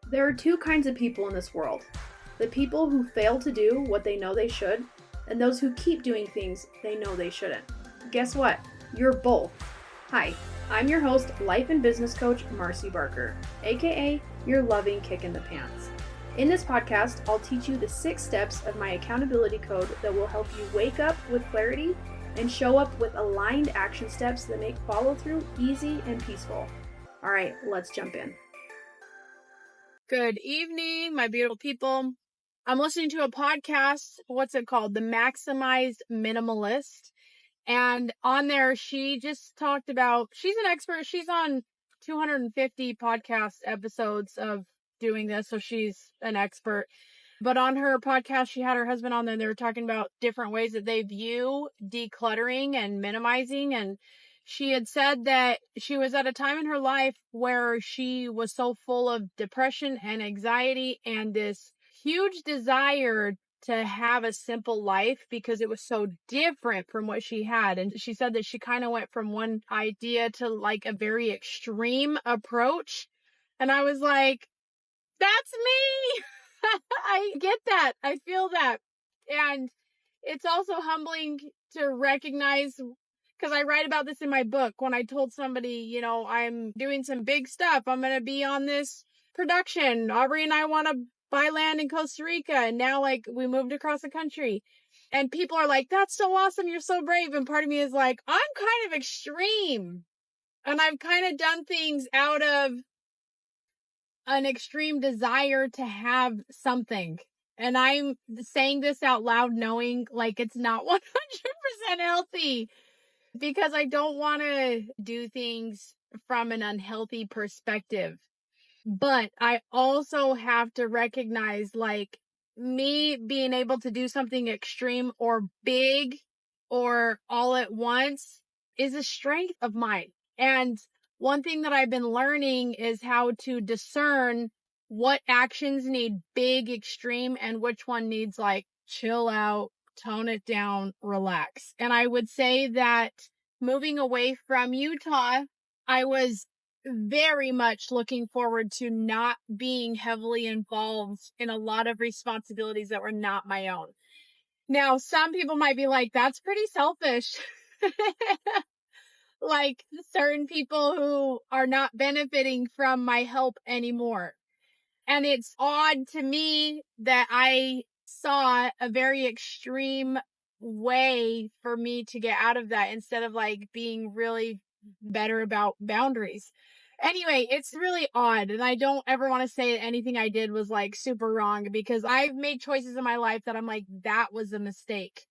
There are two kinds of people in this world. The people who fail to do what they know they should, and those who keep doing things they know they shouldn't. Guess what? You're both. Hi, I'm your host, life and business coach, Marcy Barker, aka your loving kick in the pants. In this podcast, I'll teach you the 6 steps of my accountability code that will help you wake up with clarity and show up with aligned action steps that make follow through easy and peaceful. All right, let's jump in. Good evening, my beautiful people. I'm listening to a podcast. What's it called? The Maximized Minimalist. And on there, she just talked about, she's an expert. She's on 250 podcast episodes of doing this. So she's an expert. But on her podcast, she had her husband on there. And they were talking about different ways that they view decluttering and minimizing. And she had said that she was at a time in her life where she was so full of depression and anxiety and this huge desire to have a simple life because it was so different from what she had. And she said that she kind of went from one idea to like a very extreme approach. And I was like, that's me. I get that. I feel that. And it's also humbling to recognize, because I write about this in my book, when I told somebody, you know, I'm doing some big stuff. I'm going to be on this production. Aubrey and I want to buy land in Costa Rica. And now, like, we moved across the country. And people are like, that's so awesome. You're so brave. And part of me is like, I'm kind of extreme. And I've kind of done things out of an extreme desire to have something. And I'm saying this out loud knowing like it's not 100% healthy because I don't want to do things from an unhealthy perspective. But I also have to recognize like me being able to do something extreme or big or all at once is a strength of mine. And one thing that I've been learning is how to discern what actions need big, extreme, and which one needs like chill out, tone it down, relax. And I would say that moving away from Utah, I was very much looking forward to not being heavily involved in a lot of responsibilities that were not my own. Now, some people might be like, that's pretty selfish. Like certain people who are not benefiting from my help anymore. And it's odd to me that I saw a very extreme way for me to get out of that instead of like being really better about boundaries. Anyway, it's really odd. And I don't ever want to say that anything I did was like super wrong because I've made choices in my life that I'm like, that was a mistake.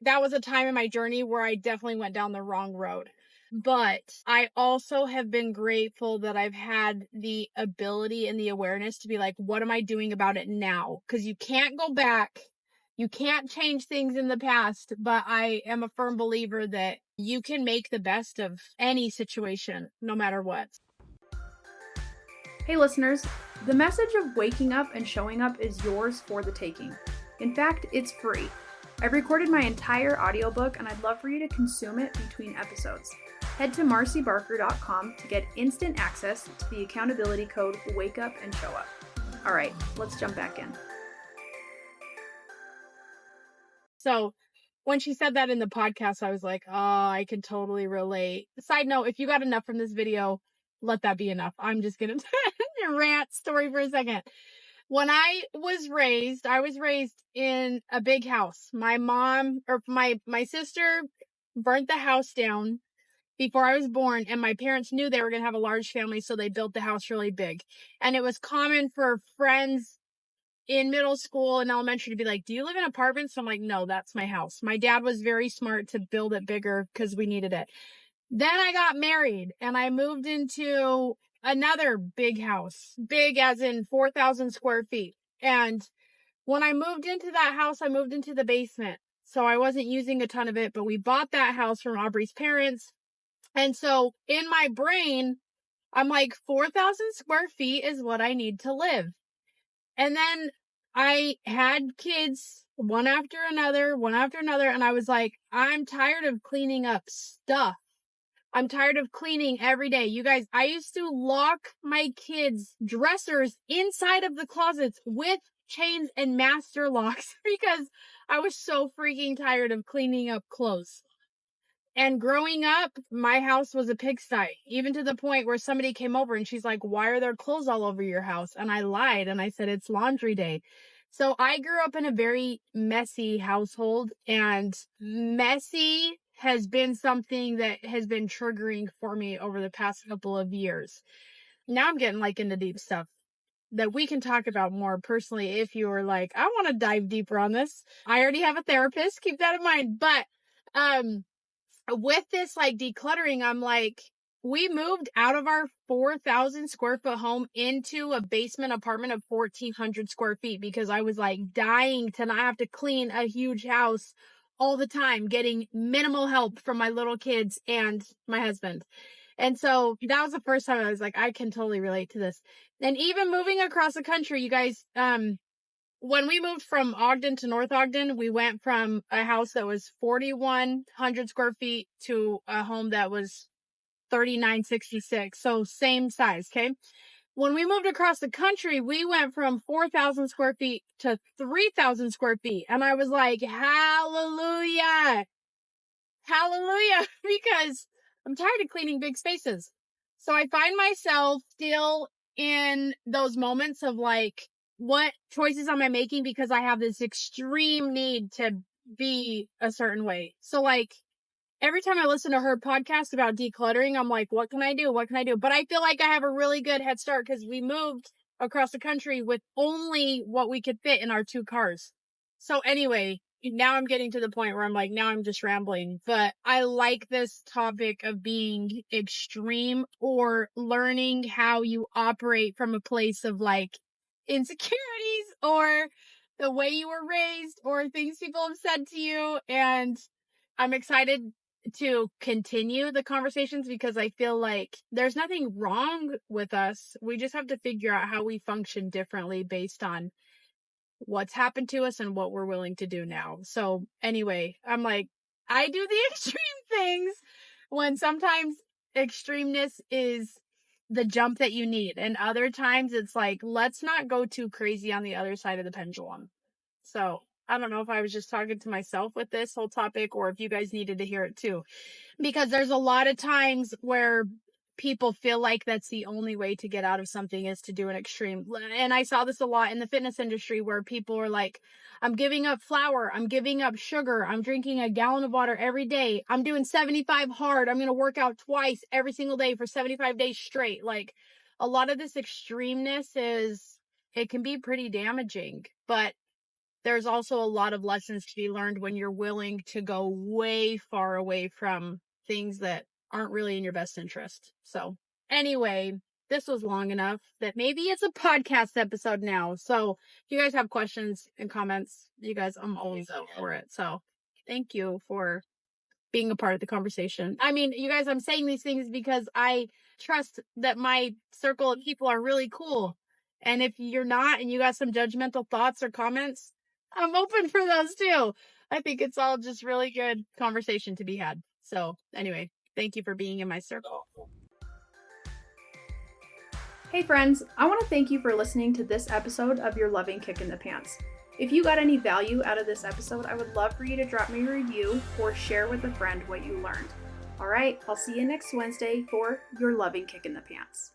That was a time in my journey where I definitely went down the wrong road. But I also have been grateful that I've had the ability and the awareness to be like, what am I doing about it now? Because you can't go back. You can't change things in the past, but I am a firm believer that you can make the best of any situation, no matter what. Hey listeners, the message of waking up and showing up is yours for the taking. In fact, it's free. I've recorded my entire audiobook and I'd love for you to consume it between episodes. Head to marcybarker.com to get instant access to the accountability code Wake Up and Show Up. All right, let's jump back in. So when she said that in the podcast, I was like, oh, I can totally relate. Side note, if you got enough from this video, let that be enough. I'm just going to rant story for a second. When I was raised in a big house. My mom or my sister burnt the house down before I was born, and my parents knew they were going to have a large family, so they built the house really big. And it was common for friends in middle school and elementary to be like, do you live in apartments? So I'm like, no, that's my house. My dad was very smart to build it bigger because we needed it. Then I got married and I moved into another big house, big as in 4,000 square feet. And when I moved into that house, I moved into the basement. So I wasn't using a ton of it, but we bought that house from Aubrey's parents. And so in my brain, I'm like, 4,000 square feet is what I need to live. And then I had kids one after another. And I was like, I'm tired of cleaning up stuff. I'm tired of cleaning every day. You guys, I used to lock my kids' dressers inside of the closets with chains and master locks because I was so freaking tired of cleaning up clothes. And growing up, my house was a pigsty, even to the point where somebody came over and she's like, why are there clothes all over your house? And I lied and I said, it's laundry day. So I grew up in a very messy household, and messy has been something that has been triggering for me over the past couple of years. Now I'm getting like into deep stuff that we can talk about more personally if you are like, I want to dive deeper on this. I already have a therapist, keep that in mind. But with this like decluttering, I'm like, we moved out of our 4,000 square foot home into a basement apartment of 1,400 square feet because I was like dying to not have to clean a huge house all the time, getting minimal help from my little kids and my husband. And so that was the first time I was like, I can totally relate to this. And even moving across the country, you guys, when we moved from Ogden to North Ogden, we went from a house that was 4,100 square feet to a home that was 3,966. So same size. Okay. When we moved across the country, we went from 4,000 square feet to 3,000 square feet. And I was like, hallelujah, hallelujah, because I'm tired of cleaning big spaces. So I find myself still in those moments of like, what choices am I making? Because I have this extreme need to be a certain way. So like every time I listen to her podcast about decluttering, I'm like, what can I do? What can I do? But I feel like I have a really good head start because we moved across the country with only what we could fit in our 2 cars. So anyway, now I'm getting to the point where I'm like, now I'm just rambling, but I like this topic of being extreme or learning how you operate from a place of like insecurities or the way you were raised or things people have said to you. And I'm excited to continue the conversations because I feel like there's nothing wrong with us. We just have to figure out how we function differently based on what's happened to us and what we're willing to do now. So anyway, I'm like, I do the extreme things when sometimes extremeness is the jump that you need. And other times it's like, let's not go too crazy on the other side of the pendulum. So I don't know if I was just talking to myself with this whole topic or if you guys needed to hear it too, because there's a lot of times where people feel like that's the only way to get out of something is to do an extreme. And I saw this a lot in the fitness industry where people are like, I'm giving up flour, I'm giving up sugar, I'm drinking a gallon of water every day, I'm doing 75 hard, I'm going to work out twice every single day for 75 days straight. Like a lot of this extremeness it can be pretty damaging, but there's also a lot of lessons to be learned when you're willing to go way far away from things that aren't really in your best interest. So anyway, this was long enough that maybe it's a podcast episode now. So if you guys have questions and comments, you guys, I'm always up for it. So thank you for being a part of the conversation. I mean, you guys, I'm saying these things because I trust that my circle of people are really cool. And if you're not and you got some judgmental thoughts or comments, I'm open for those too. I think it's all just really good conversation to be had. So anyway, thank you for being in my circle. Hey friends, I want to thank you for listening to this episode of Your Loving Kick in the Pants. If you got any value out of this episode, I would love for you to drop me a review or share with a friend what you learned. All right, I'll see you next Wednesday for Your Loving Kick in the Pants.